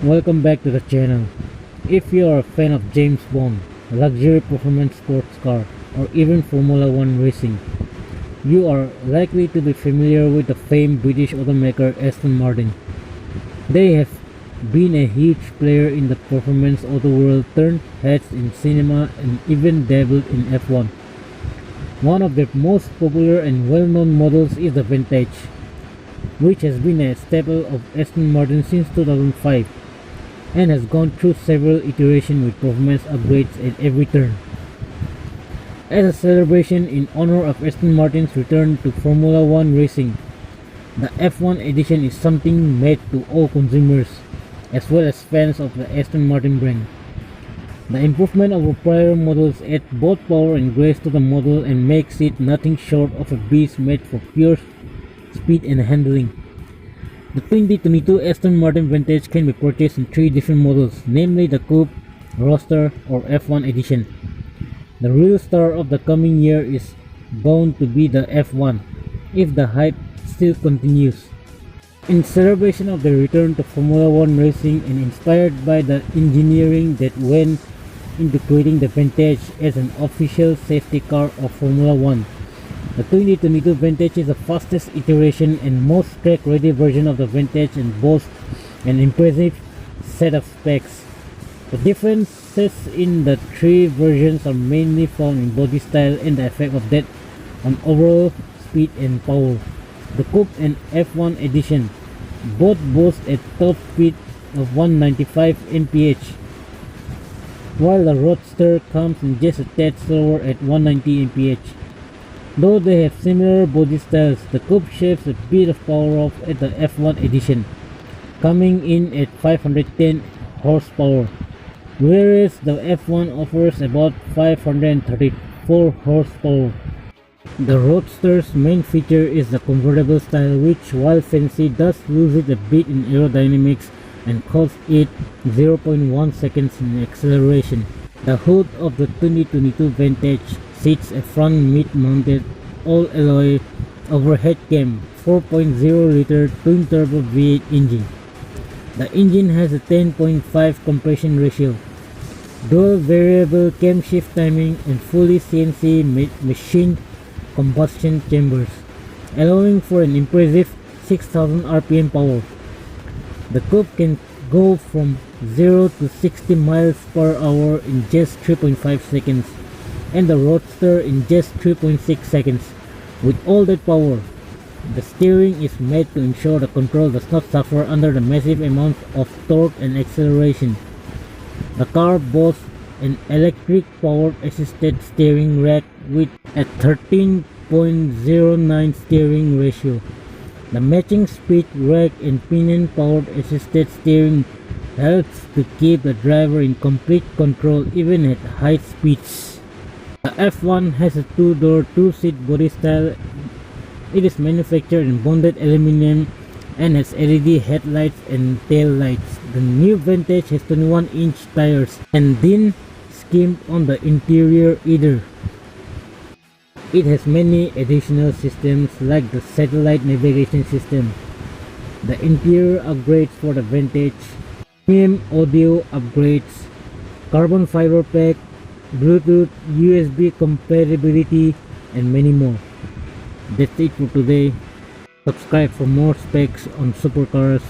Welcome back to the channel. If you are a fan of James Bond, luxury performance sports car, or even Formula One racing, you are likely to be familiar with the famed British automaker Aston Martin. They have been a huge player in the performance auto world, turned heads in cinema, and even dabbled in F1. One of their most popular and well-known models is the Vantage, which has been a staple of Aston Martin since 2005 and has gone through several iterations with performance upgrades at every turn. As a celebration in honor of Aston Martin's return to Formula One racing, the F1 edition is something made to all consumers, as well as fans of the Aston Martin brand. The improvement over prior models adds both power and grace to the model and makes it nothing short of a beast made for pure speed and handling. The 2022 Aston Martin Vantage can be purchased in three different models, namely the Coupe, Roadster, or F1 edition. The real star of the coming year is bound to be the F1, if the hype still continues. In celebration of the return to Formula One racing and inspired by the engineering that went into creating the Vantage as an official safety car of Formula One, the 2022 Vantage is the fastest iteration and most track-ready version of the Vantage and boasts an impressive set of specs. The differences in the three versions are mainly found in body style and the effect of that on overall speed and power. The Coupe and F1 edition both boast a top speed of 195 mph, while the Roadster comes in just a tad slower at 190 mph. Though they have similar body styles, the Coupe shaves a bit of power off at the F1 edition, coming in at 510 horsepower, whereas the F1 offers about 534 horsepower. The Roadster's main feature is the convertible style, which, while fancy, does lose it a bit in aerodynamics and costs it 0.1 seconds in acceleration. The hood of the 2022 Vantage seats a front mid-mounted all-alloy overhead cam 4.0-liter twin-turbo V8 engine. The engine has a 10.5 compression ratio, dual variable camshaft timing, and fully CNC machined combustion chambers, allowing for an impressive 6,000 RPM power. The Coupe can go from 0 to 60 miles per hour in just 3.5 seconds, and the Roadster in just 3.6 seconds. With all that power, the steering is made to ensure the control does not suffer under the massive amounts of torque and acceleration. The car boasts an electric powered assisted steering rack with a 13.09 steering ratio. The matching speed rack and pinion powered assisted steering helps to keep the driver in complete control even at high speeds. The F1 has a two-door, two-seat body style. It is manufactured in bonded aluminum and has LED headlights and tail lights. The new Vantage has 21-inch tires and didn't skimp on the interior either. It has many additional systems like the satellite navigation system, the interior upgrades for the Vantage, premium audio upgrades, carbon fiber pack, Bluetooth, USB compatibility, and many more. That's it for today. Subscribe for more specs on supercars